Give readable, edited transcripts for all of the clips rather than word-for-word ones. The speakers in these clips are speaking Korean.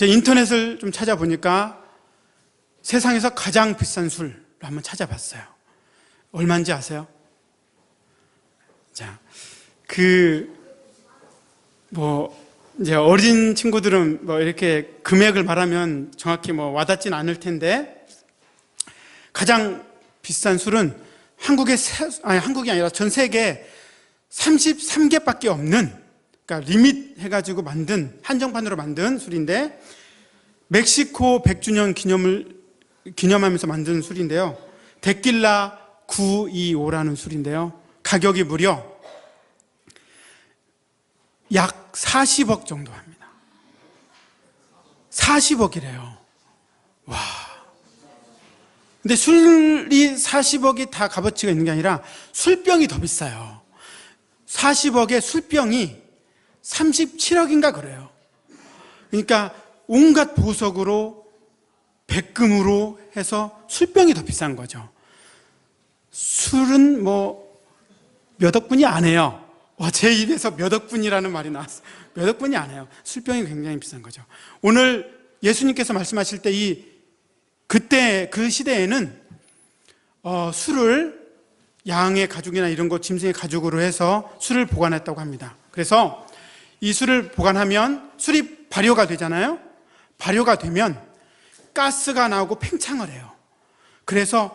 제 인터넷을 좀 찾아보니까 세상에서 가장 비싼 술을 한번 찾아봤어요. 얼마인지 아세요? 자, 이제 어린 친구들은 이렇게 금액을 말하면 정확히 와닿진 않을 텐데, 가장 비싼 술은 한국이 아니라 전 세계 33개밖에 없는, 그러니까 리밋 해가지고 한정판으로 만든 술인데, 멕시코 100주년 기념하면서 만든 술인데요. 데킬라 925라는 술인데요. 가격이 무려 약 40억 정도 합니다. 40억이래요. 와. 근데 술이 40억이 다 값어치가 있는 게 아니라 술병이 더 비싸요. 40억의 술병이 37억인가 그래요. 그러니까 온갖 보석으로, 백금으로 해서 술병이 더 비싼 거죠. 술은 몇 억분이 안 해요. 제 입에서 몇 억분이라는 말이 나왔어요. 몇 억분이 안 해요. 술병이 굉장히 비싼 거죠. 오늘 예수님께서 말씀하실 때 그때 그 시대에는 술을 양의 가죽이나 이런 거, 짐승의 가죽으로 해서 술을 보관했다고 합니다. 그래서 이 술을 보관하면 술이 발효가 되잖아요. 발효가 되면 가스가 나오고 팽창을 해요. 그래서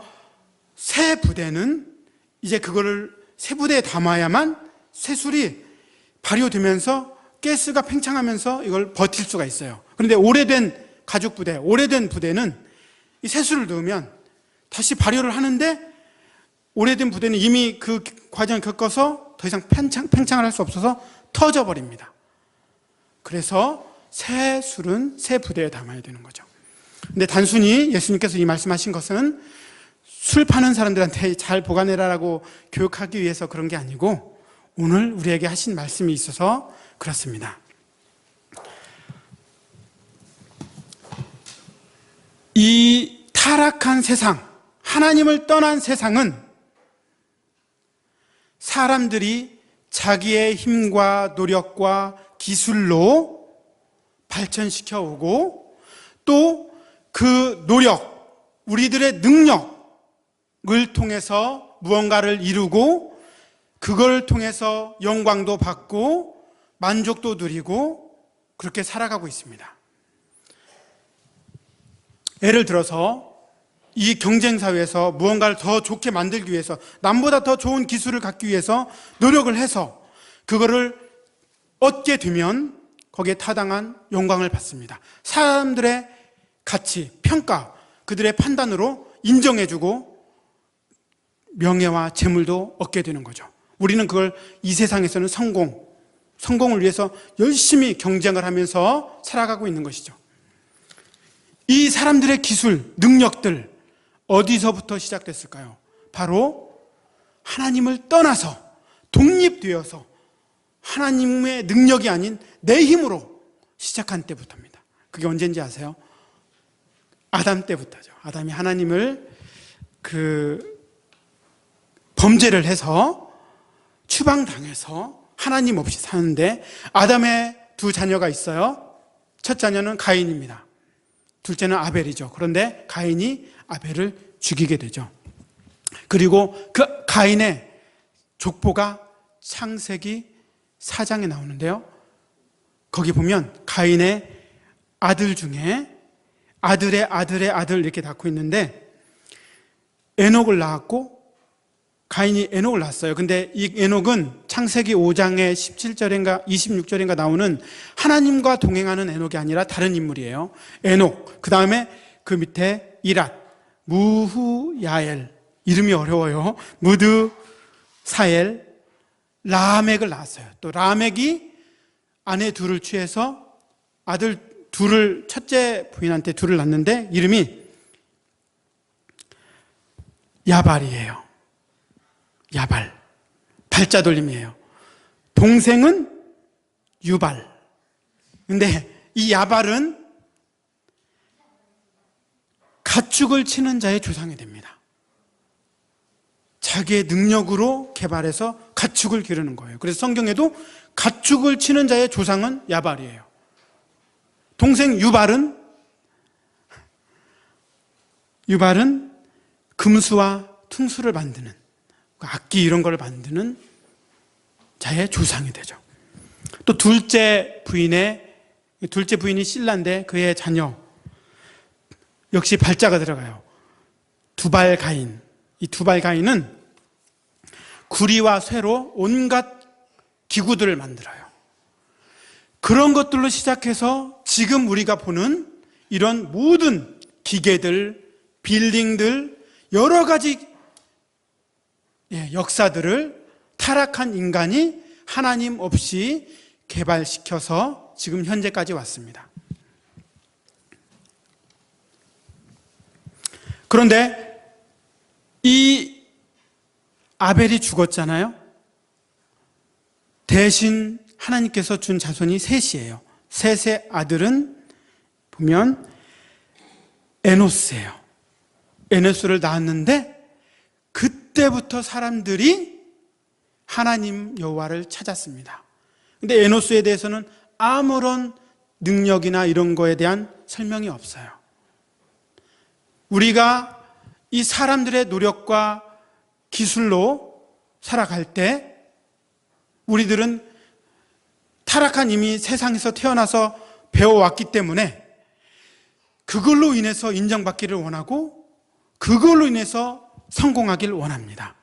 새 부대는 이제 그거를 새 부대에 담아야만 새 술이 발효되면서 가스가 팽창하면서 이걸 버틸 수가 있어요. 그런데 오래된 가죽 부대, 오래된 부대는 이 새 술을 넣으면 다시 발효를 하는데, 오래된 부대는 이미 그 과정을 겪어서 더 이상 팽창을 할 수 없어서 터져버립니다. 그래서 새 술은 새 부대에 담아야 되는 거죠. 근데 단순히 예수님께서 이 말씀하신 것은 술 파는 사람들한테 잘 보관해라라고 교육하기 위해서 그런 게 아니고, 오늘 우리에게 하신 말씀이 있어서 그렇습니다. 이 타락한 세상, 하나님을 떠난 세상은 사람들이 자기의 힘과 노력과 기술로 발전시켜 오고, 또 그 노력, 우리들의 능력을 통해서 무언가를 이루고, 그걸 통해서 영광도 받고 만족도 누리고 그렇게 살아가고 있습니다. 예를 들어서 이 경쟁사회에서 무언가를 더 좋게 만들기 위해서, 남보다 더 좋은 기술을 갖기 위해서 노력을 해서 그거를 얻게 되면 거기에 타당한 영광을 받습니다. 사람들의 가치, 평가, 그들의 판단으로 인정해주고 명예와 재물도 얻게 되는 거죠. 우리는 그걸 이 세상에서는 성공을 위해서 열심히 경쟁을 하면서 살아가고 있는 것이죠. 이 사람들의 기술, 능력들 어디서부터 시작됐을까요? 바로 하나님을 떠나서 독립되어서 하나님의 능력이 아닌 내 힘으로 시작한 때부터입니다. 그게 언제인지 아세요? 아담 때부터죠. 아담이 하나님을 범죄를 해서 추방당해서 하나님 없이 사는데, 아담의 두 자녀가 있어요. 첫 자녀는 가인입니다. 둘째는 아벨이죠. 그런데 가인이 아벨을 죽이게 되죠. 그리고 그 가인의 족보가 창세기 4장에 나오는데요. 거기 보면 가인의 아들 중에 아들의 아들의 아들 이렇게 낳고 있는데, 에녹을 낳았고, 가인이 에녹을 낳았어요. 근데 이 에녹은 창세기 5장의 17절인가 26절인가 나오는 하나님과 동행하는 에녹이 아니라 다른 인물이에요. 에녹, 그 다음에 그 밑에 이랏, 무후야엘, 이름이 어려워요. 무드사엘, 라멕을 낳았어요. 또 라멕이 아내 둘을 취해서 아들 둘을, 첫째 부인한테 둘을 낳는데 이름이 야발이에요. 야발, 발자 돌림이에요. 동생은 유발. 근데 이 야발은 가축을 치는 자의 조상이 됩니다. 자기의 능력으로 개발해서 가축을 기르는 거예요. 그래서 성경에도 가축을 치는 자의 조상은 야발이에요. 동생 유발은 금수와 퉁수를 만드는, 악기 이런 걸 만드는 자의 조상이 되죠. 또 둘째 부인이 실라인데 그의 자녀 역시 발자가 들어가요. 두발가인. 이 두발가인은 구리와 쇠로 온갖 기구들을 만들어요. 그런 것들로 시작해서 지금 우리가 보는 이런 모든 기계들, 빌딩들, 여러 가지 역사들을 타락한 인간이 하나님 없이 개발시켜서 지금 현재까지 왔습니다. 그런데 이 아벨이 죽었잖아요. 대신 하나님께서 준 자손이 셋이에요. 셋의 아들은 보면 에노스예요. 에노스를 낳았는데 그때부터 사람들이 하나님 여호와를 찾았습니다. 근데 에노스에 대해서는 아무런 능력이나 이런 거에 대한 설명이 없어요. 우리가 이 사람들의 노력과 기술로 살아갈 때 우리들은 타락한 이미 세상에서 태어나서 배워왔기 때문에 그걸로 인해서 인정받기를 원하고 그걸로 인해서 성공하기를 원합니다.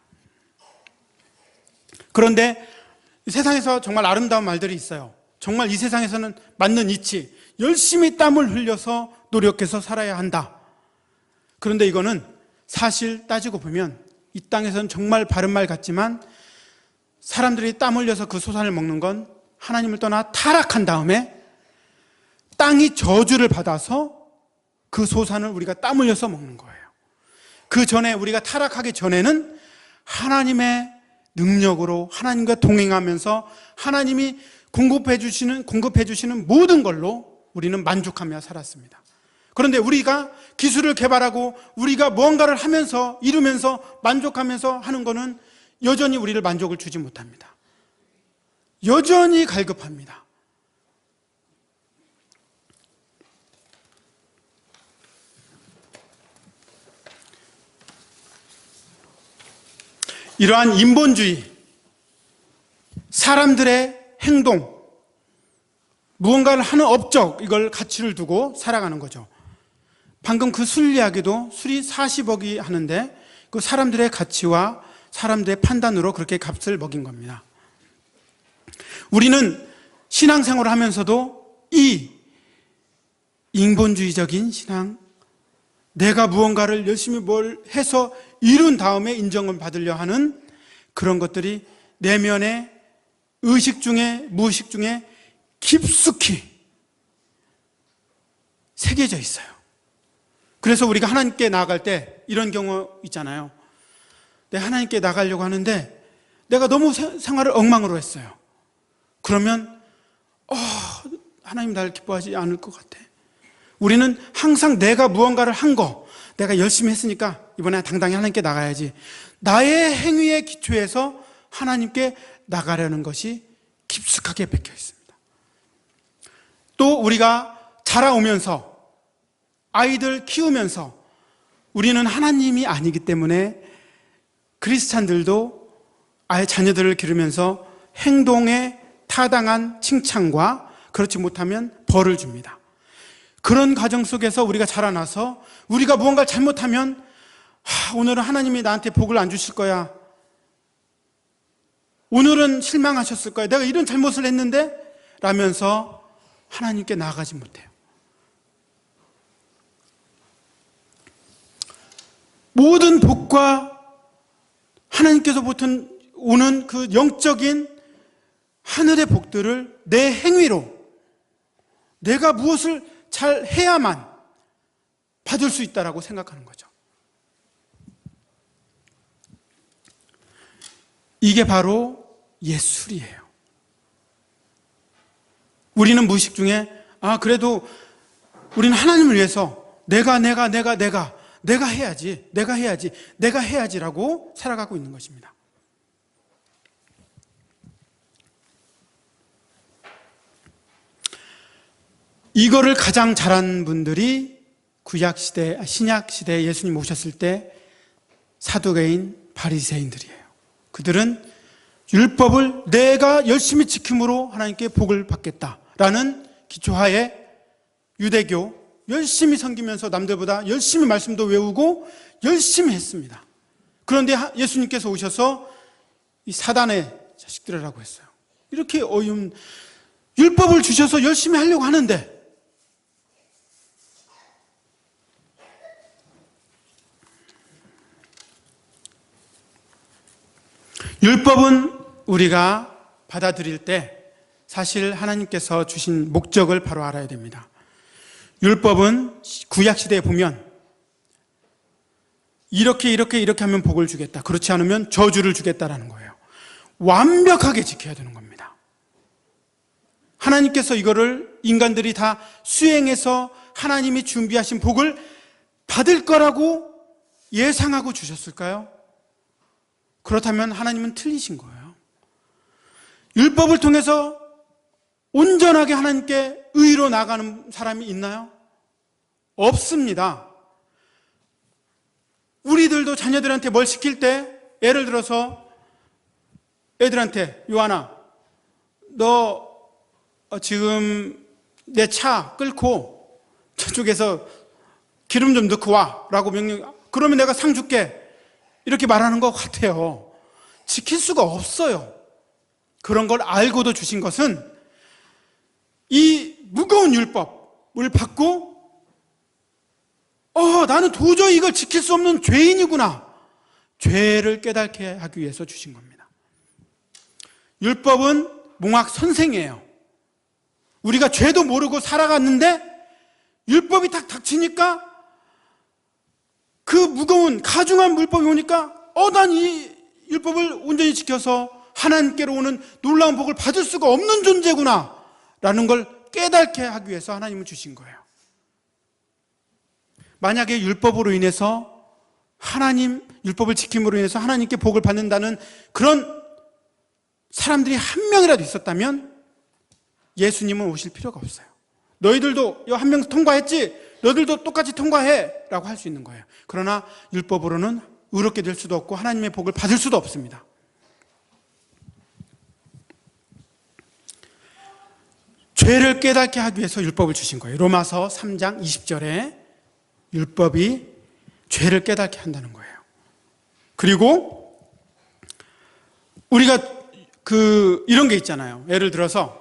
그런데 세상에서 정말 아름다운 말들이 있어요. 정말 이 세상에서는 맞는 이치, 열심히 땀을 흘려서 노력해서 살아야 한다. 그런데 이거는 사실 따지고 보면 이 땅에서는 정말 바른 말 같지만 사람들이 땀 흘려서 그 소산을 먹는 건 하나님을 떠나 타락한 다음에 땅이 저주를 받아서 그 소산을 우리가 땀 흘려서 먹는 거예요. 그 전에 우리가 타락하기 전에는 하나님의 능력으로 하나님과 동행하면서 하나님이 공급해 주시는 모든 걸로 우리는 만족하며 살았습니다. 그런데 우리가 기술을 개발하고 우리가 무언가를 하면서 이루면서 만족하면서 하는 것은 여전히 우리를 만족을 주지 못합니다. 여전히 갈급합니다. 이러한 인본주의, 사람들의 행동, 무언가를 하는 업적, 이걸 가치를 두고 살아가는 거죠. 방금 그 술 이야기도 술이 40억이 하는데 그 사람들의 가치와 사람들의 판단으로 그렇게 값을 먹인 겁니다. 우리는 신앙생활을 하면서도 이 인본주의적인 신앙, 내가 무언가를 열심히 뭘 해서 이룬 다음에 인정을 받으려 하는 그런 것들이 내면의 의식 중에 무의식 중에 깊숙이 새겨져 있어요. 그래서 우리가 하나님께 나아갈 때 이런 경우 있잖아요. 내가 하나님께 나가려고 하는데 내가 너무 생활을 엉망으로 했어요. 그러면 하나님 나를 기뻐하지 않을 것 같아. 우리는 항상 내가 무언가를 한 거, 내가 열심히 했으니까 이번에 당당히 하나님께 나가야지. 나의 행위에 기초해서 하나님께 나가려는 것이 깊숙하게 박혀 있습니다. 또 우리가 자라오면서 아이들 키우면서 우리는 하나님이 아니기 때문에 크리스찬들도 아예 자녀들을 기르면서 행동에 타당한 칭찬과 그렇지 못하면 벌을 줍니다. 그런 과정 속에서 우리가 자라나서 우리가 무언가를 잘못하면 오늘은 하나님이 나한테 복을 안 주실 거야. 오늘은 실망하셨을 거야. 내가 이런 잘못을 했는데 라면서 하나님께 나아가지 못해요. 모든 복과 하나님께서부터 오는 그 영적인 하늘의 복들을 내 행위로 내가 무엇을 잘 해야만 받을 수 있다라고 생각하는 거죠. 이게 바로 예술이에요. 우리는 무의식 중에 그래도 우리는 하나님을 위해서 내가 해야지라고 살아가고 있는 것입니다. 이거를 가장 잘한 분들이 구약시대, 신약시대에 예수님 오셨을 때 사두개인 바리새인들이에요. 그들은 율법을 내가 열심히 지킴으로 하나님께 복을 받겠다라는 기초하에 유대교 열심히 섬기면서 남들보다 열심히 말씀도 외우고 열심히 했습니다. 그런데 예수님께서 오셔서 이 사단의 자식들이라고 했어요. 이렇게 율법을 주셔서 열심히 하려고 하는데 율법은 우리가 받아들일 때 사실 하나님께서 주신 목적을 바로 알아야 됩니다. 율법은 구약시대에 보면 이렇게 하면 복을 주겠다, 그렇지 않으면 저주를 주겠다라는 거예요. 완벽하게 지켜야 되는 겁니다. 하나님께서 이거를 인간들이 다 수행해서 하나님이 준비하신 복을 받을 거라고 예상하고 주셨을까요? 그렇다면 하나님은 틀리신 거예요. 율법을 통해서 온전하게 하나님께 의로 나가는 사람이 있나요? 없습니다. 우리들도 자녀들한테 뭘 시킬 때, 예를 들어서 애들한테, 요한아, 너 지금 내 차 끌고 저쪽에서 기름 좀 넣고 와 라고 명령, 그러면 내가 상 줄게, 이렇게 말하는 것 같아요. 지킬 수가 없어요. 그런 걸 알고도 주신 것은 이 무거운 율법을 받고 나는 도저히 이걸 지킬 수 없는 죄인이구나, 죄를 깨닫게 하기 위해서 주신 겁니다. 율법은 몽학 선생이에요. 우리가 죄도 모르고 살아갔는데 율법이 딱 닥치니까, 그 무거운 가중한 율법이 오니까 난 이 율법을 온전히 지켜서 하나님께로 오는 놀라운 복을 받을 수가 없는 존재구나 라는 걸 깨닫게 하기 위해서 하나님은 주신 거예요. 만약에 율법으로 인해서 율법을 지킴으로 인해서 하나님께 복을 받는다는 그런 사람들이 한 명이라도 있었다면 예수님은 오실 필요가 없어요. 너희들도 한 명 통과했지? 너희들도 똑같이 통과해 라고 할 수 있는 거예요. 그러나 율법으로는 의롭게 될 수도 없고 하나님의 복을 받을 수도 없습니다. 죄를 깨닫게 하기 위해서 율법을 주신 거예요. 로마서 3장 20절에 율법이 죄를 깨닫게 한다는 거예요. 그리고 우리가 이런 게 있잖아요. 예를 들어서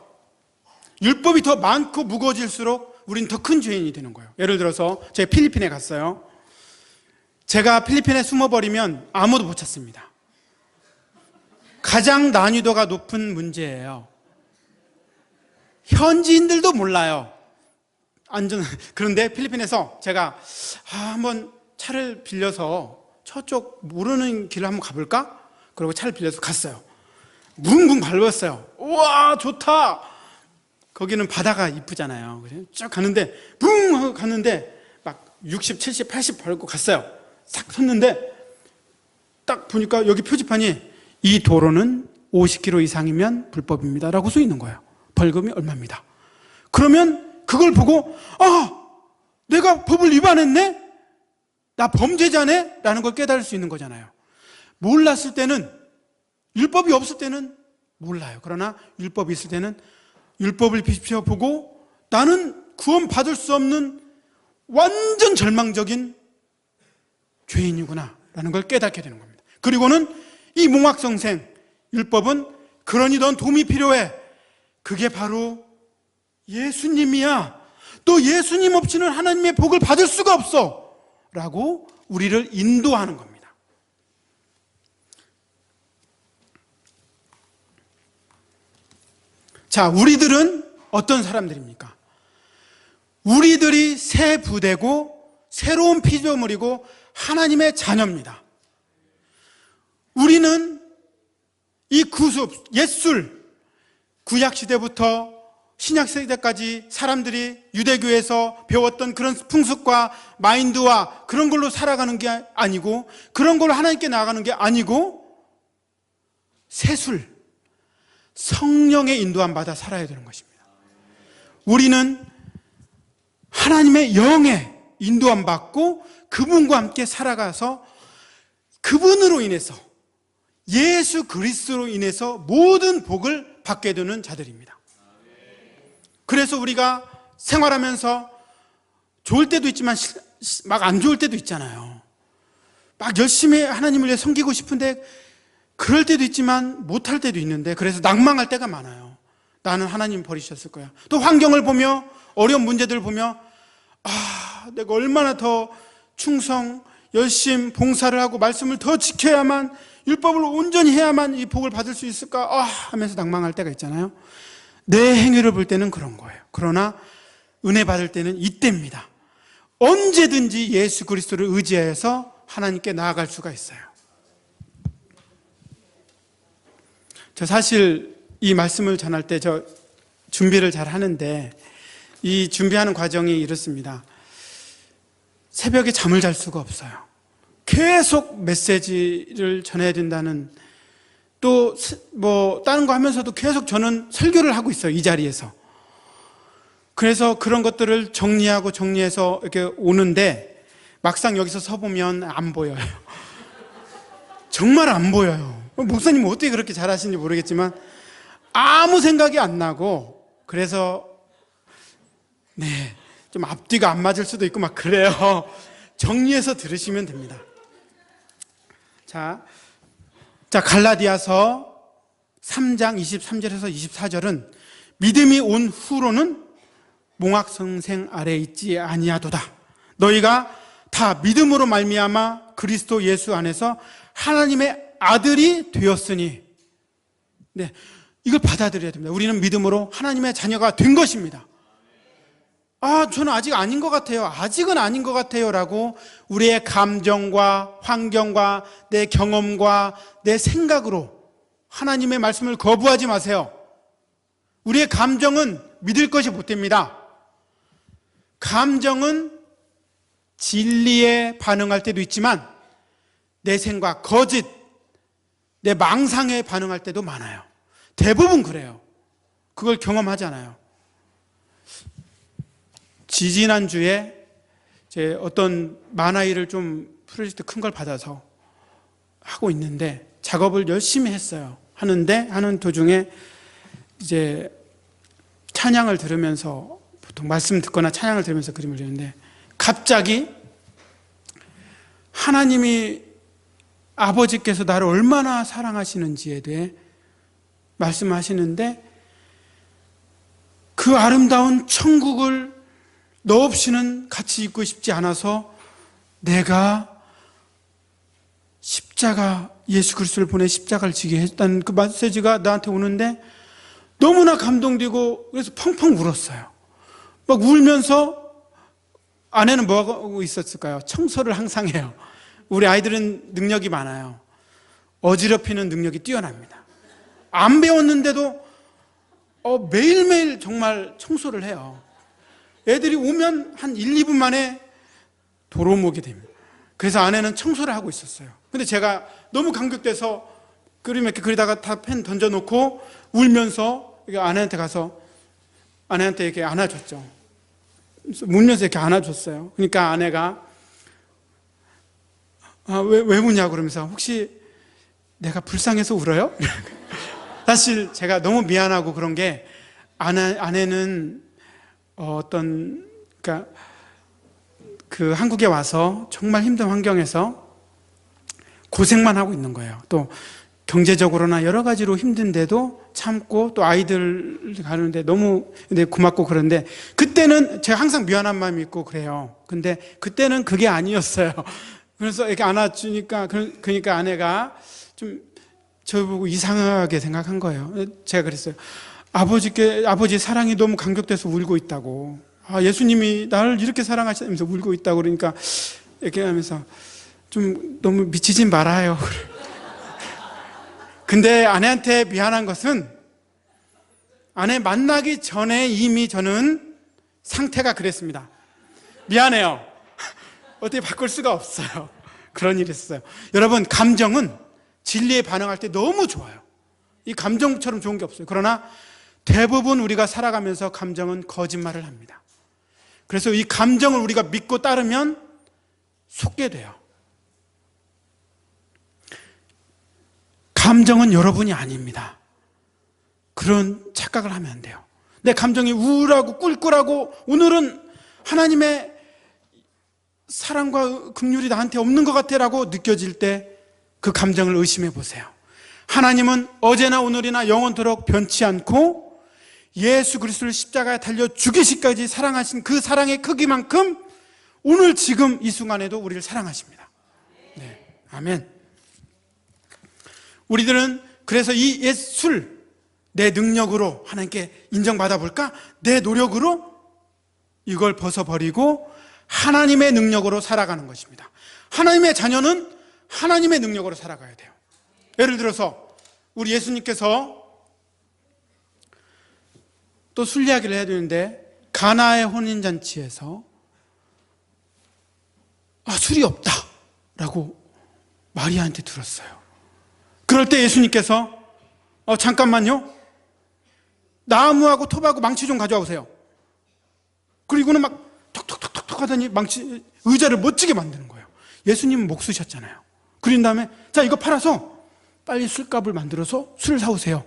율법이 더 많고 무거워질수록 우린 더 큰 죄인이 되는 거예요. 예를 들어서 제가 필리핀에 갔어요. 제가 필리핀에 숨어버리면 아무도 못 찾습니다. 가장 난이도가 높은 문제예요. 현지인들도 몰라요. 그런데 필리핀에서 제가 한번 차를 빌려서 저쪽 모르는 길을 한번 가볼까? 그리고 차를 빌려서 갔어요. 뭉뭉 밟았어요. 우와, 좋다. 거기는 바다가 이쁘잖아요. 쭉 가는데 붕 하고 갔는데 막 60, 70, 80 밟고 갔어요. 싹 섰는데 딱 보니까 여기 표지판이 이 도로는 50km 이상이면 불법입니다 라고 써 있는 거예요. 벌금이 얼마입니다. 그러면 그걸 보고 내가 법을 위반했네? 나 범죄자네? 라는 걸 깨달을 수 있는 거잖아요. 몰랐을 때는, 율법이 없을 때는 몰라요. 그러나 율법이 있을 때는 율법을 비춰보고 나는 구원받을 수 없는 완전 절망적인 죄인이구나 라는 걸 깨닫게 되는 겁니다. 그리고는 이 몽학성생 율법은 그러니 넌 도움이 필요해. 그게 바로 예수님이야. 또 예수님 없이는 하나님의 복을 받을 수가 없어 라고 우리를 인도하는 겁니다. 자, 우리들은 어떤 사람들입니까? 우리들이 새 부대고 새로운 피조물이고 하나님의 자녀입니다. 우리는 이 구습, 옛술, 구약시대부터 신약시대까지 사람들이 유대교에서 배웠던 그런 풍습과 마인드와 그런 걸로 살아가는 게 아니고, 그런 걸로 하나님께 나아가는 게 아니고, 새술, 성령의 인도함 받아 살아야 되는 것입니다. 우리는 하나님의 영에 인도함 받고 그분과 함께 살아가서 그분으로 인해서, 예수 그리스도로 인해서 모든 복을 받게 되는 자들입니다. 그래서 우리가 생활하면서 좋을 때도 있지만 막 안 좋을 때도 있잖아요. 막 열심히 하나님을 위해 섬기고 싶은데 그럴 때도 있지만 못할 때도 있는데, 그래서 낭망할 때가 많아요. 나는 하나님 버리셨을 거야. 또 환경을 보며, 어려운 문제들을 보며, 내가 얼마나 더 충성, 열심, 봉사를 하고 말씀을 더 지켜야만, 율법을 온전히 해야만 이 복을 받을 수 있을까 하면서 낭망할 때가 있잖아요. 내 행위를 볼 때는 그런 거예요. 그러나 은혜 받을 때는 이때입니다. 언제든지 예수 그리스도를 의지하여서 하나님께 나아갈 수가 있어요. 저 사실 이 말씀을 전할 때 저 준비를 잘 하는데, 이 준비하는 과정이 이렇습니다. 새벽에 잠을 잘 수가 없어요. 계속 메시지를 전해야 된다는, 또 뭐 다른 거 하면서도 계속 저는 설교를 하고 있어요, 이 자리에서. 그래서 그런 것들을 정리해서 이렇게 오는데, 막상 여기서 서보면 안 보여요. 정말 안 보여요. 목사님은 어떻게 그렇게 잘하시는지 모르겠지만 아무 생각이 안 나고, 그래서 좀 앞뒤가 안 맞을 수도 있고 막 그래요. 정리해서 들으시면 됩니다. 자, 갈라디아서 3장 23절에서 24절은 믿음이 온 후로는 몽학성생 아래 있지 아니하도다. 너희가 다 믿음으로 말미암아 그리스도 예수 안에서 하나님의 아들이 되었으니, 이걸 받아들여야 됩니다. 우리는 믿음으로 하나님의 자녀가 된 것입니다. 저는 아직 아닌 것 같아요. 아직은 아닌 것 같아요. 라고 우리의 감정과 환경과 내 경험과 내 생각으로 하나님의 말씀을 거부하지 마세요. 우리의 감정은 믿을 것이 못 됩니다. 감정은 진리에 반응할 때도 있지만 내 생각, 거짓, 내 망상에 반응할 때도 많아요. 대부분 그래요. 그걸 경험하잖아요. 지지난주에 제 어떤 만화일을 좀 프로젝트 큰 걸 받아서 하고 있는데, 작업을 열심히 했어요. 하는 도중에 이제 찬양을 들으면서, 보통 말씀 듣거나 찬양을 들으면서 그림을 그리는데, 갑자기 하나님이, 아버지께서 나를 얼마나 사랑하시는지에 대해 말씀하시는데, 그 아름다운 천국을 너 없이는 같이 있고 싶지 않아서 내가 십자가, 예수 그리스도를 보내 십자가를 지게 했다는 그 메시지가 나한테 오는데 너무나 감동되고, 그래서 펑펑 울었어요. 막 울면서, 아내는 뭐 하고 있었을까요? 청소를 항상 해요. 우리 아이들은 능력이 많아요. 어지럽히는 능력이 뛰어납니다. 안 배웠는데도 매일매일 정말 청소를 해요. 애들이 오면 한 1, 2분 만에 도로목이 됩니다. 그래서 아내는 청소를 하고 있었어요. 근데 제가 너무 감격돼서 그림 이렇게 그리다가 다 펜 던져놓고 울면서 아내한테 가서 아내한테 이렇게 안아줬죠. 울면서 이렇게 안아줬어요. 그러니까 아내가 왜 우냐고 그러면서, 혹시 내가 불쌍해서 울어요? 사실 제가 너무 미안하고 그런 게, 아내는 그러니까 그 한국에 와서 정말 힘든 환경에서 고생만 하고 있는 거예요. 또 경제적으로나 여러 가지로 힘든데도 참고, 또 아이들 가는데 너무 고맙고, 그런데 그때는 제가 항상 미안한 마음이 있고 그래요. 근데 그때는 그게 아니었어요. 그래서 이렇게 안아주니까, 그러니까 아내가 좀 저보고 이상하게 생각한 거예요. 제가 그랬어요. 아버지 사랑이 너무 감격돼서 울고 있다고. 예수님이 나를 이렇게 사랑하시면서 울고 있다고. 그러니까 이렇게 하면서 좀 너무 미치진 말아요. 근데 아내한테 미안한 것은, 아내 만나기 전에 이미 저는 상태가 그랬습니다. 미안해요. 어떻게 바꿀 수가 없어요. 그런 일이 있었어요. 여러분, 감정은 진리에 반응할 때 너무 좋아요. 이 감정처럼 좋은 게 없어요. 그러나 대부분 우리가 살아가면서 감정은 거짓말을 합니다. 그래서 이 감정을 우리가 믿고 따르면 속게 돼요. 감정은 여러분이 아닙니다. 그런 착각을 하면 안 돼요. 내 감정이 우울하고 꿀꿀하고 오늘은 하나님의 사랑과 긍휼이 나한테 없는 것 같아라고 느껴질 때 그 감정을 의심해 보세요. 하나님은 어제나 오늘이나 영원토록 변치 않고 예수 그리스도를 십자가에 달려 죽이시까지 사랑하신 그 사랑의 크기만큼 오늘 지금 이 순간에도 우리를 사랑하십니다. 네, 아멘. 우리들은 그래서 이 옛 술, 내 능력으로 하나님께 인정받아 볼까? 내 노력으로 이걸 벗어버리고 하나님의 능력으로 살아가는 것입니다. 하나님의 자녀는 하나님의 능력으로 살아가야 돼요. 예를 들어서 우리 예수님께서 또 술 이야기를 해야 되는데 가나의 혼인잔치에서 술이 없다 라고 마리아한테 들었어요. 그럴 때 예수님께서 잠깐만요, 나무하고 톱하고 망치 좀 가져와 보세요. 그리고는 막 톡톡톡톡 하더니 망치 의자를 멋지게 만드는 거예요. 예수님은 목 쓰셨잖아요. 그린 다음에 자, 이거 팔아서 빨리 술값을 만들어서 술을 사오세요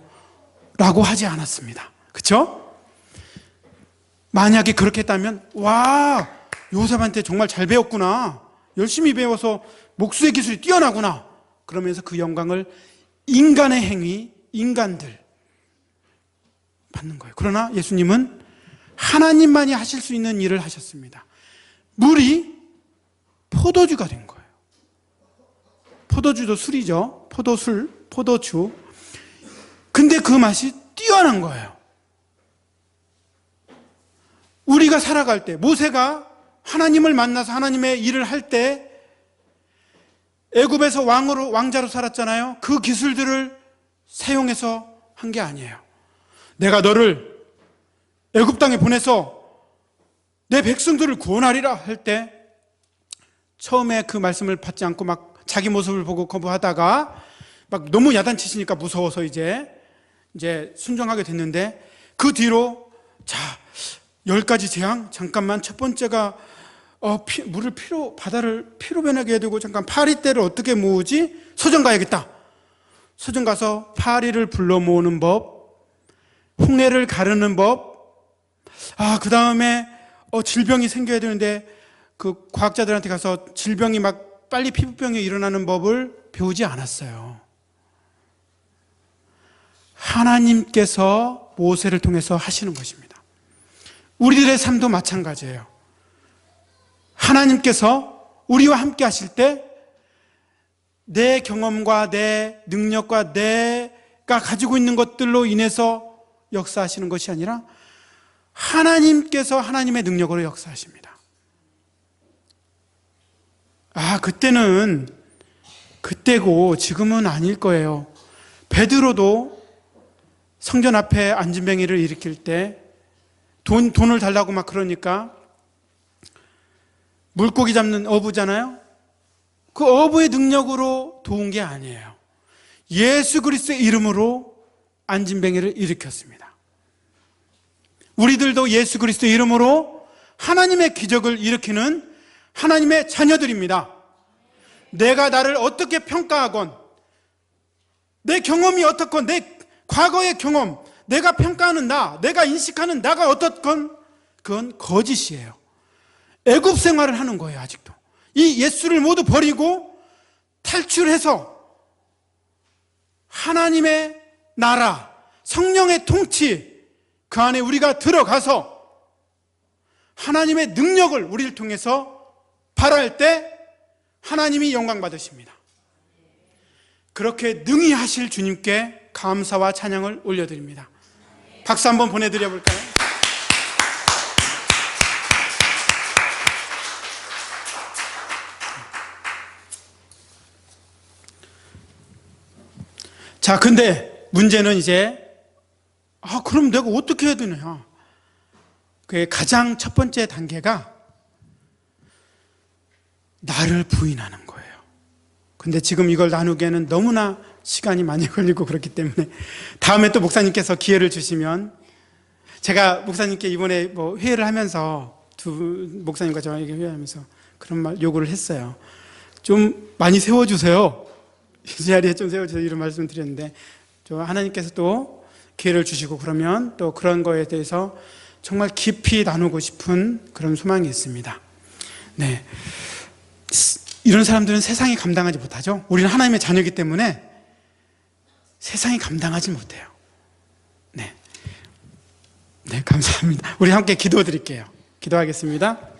라고 하지 않았습니다. 그렇죠? 만약에 그렇게 했다면 와, 요셉한테 정말 잘 배웠구나, 열심히 배워서 목수의 기술이 뛰어나구나, 그러면서 그 영광을 인간의 행위, 인간들 받는 거예요. 그러나 예수님은 하나님만이 하실 수 있는 일을 하셨습니다. 물이 포도주가 된 거예요. 포도주도 술이죠. 포도술, 포도주. 근데 그 맛이 뛰어난 거예요. 우리가 살아갈 때, 모세가 하나님을 만나서 하나님의 일을 할 때 애굽에서 왕자로 살았잖아요. 그 기술들을 사용해서 한 게 아니에요. 내가 너를 애굽 땅에 보내서 내 백성들을 구원하리라 할 때 처음에 그 말씀을 받지 않고 막 자기 모습을 보고 거부하다가 막 너무 야단치시니까 무서워서 이제 순종하게 됐는데, 그 뒤로 자, 10가지 재앙, 잠깐만, 첫 번째가 바다를 피로 변하게 해야 되고, 잠깐 파리떼를 어떻게 모으지? 서점 가야겠다. 서점 가서 파리를 불러 모으는 법, 홍해를 가르는 법, 그 다음에 질병이 생겨야 되는데 그 과학자들한테 가서 질병이 막 빨리 피부병이 일어나는 법을 배우지 않았어요. 하나님께서 모세를 통해서 하시는 것입니다. 우리들의 삶도 마찬가지예요. 하나님께서 우리와 함께 하실 때 내 경험과 내 능력과 내가 가지고 있는 것들로 인해서 역사하시는 것이 아니라 하나님께서 하나님의 능력으로 역사하십니다. 그때는 그때고 지금은 아닐 거예요. 베드로도 성전 앞에 안진뱅이를 일으킬 때 돈을 달라고 막 그러니까, 물고기 잡는 어부잖아요. 그 어부의 능력으로 도운 게 아니에요. 예수 그리스도의 이름으로 안진뱅이를 일으켰습니다. 우리들도 예수 그리스도의 이름으로 하나님의 기적을 일으키는 하나님의 자녀들입니다. 내가 나를 어떻게 평가하건, 내 경험이 어떻건, 내 과거의 경험, 내가 평가하는 나, 내가 인식하는 나가 어떻건 그건 거짓이에요. 애굽 생활을 하는 거예요. 아직도 이 예수를 모두 버리고 탈출해서 하나님의 나라, 성령의 통치, 그 안에 우리가 들어가서 하나님의 능력을 우리를 통해서 발할 때 하나님이 영광 받으십니다. 그렇게 능히 하실 주님께 감사와 찬양을 올려드립니다. 박수 한번 보내드려 볼까요? 자, 근데 문제는 이제 그럼 내가 어떻게 해야 되느냐? 그 가장 첫 번째 단계가 나를 부인하는 거예요. 근데 지금 이걸 나누기에는 너무나 시간이 많이 걸리고 그렇기 때문에 다음에 또 목사님께서 기회를 주시면, 제가 목사님께 이번에 회의를 하면서 두 목사님과 저에게 회의하면서 그런 말 요구를 했어요. 좀 많이 세워주세요. 이 자리에 좀 세워주세요. 이런 말씀 드렸는데, 하나님께서 또 기회를 주시고 그러면 또 그런 거에 대해서 정말 깊이 나누고 싶은 그런 소망이 있습니다. 네. 이런 사람들은 세상이 감당하지 못하죠. 우리는 하나님의 자녀이기 때문에 세상이 감당하지 못해요. 네. 네, 감사합니다. 우리 함께 기도 드릴게요. 기도하겠습니다.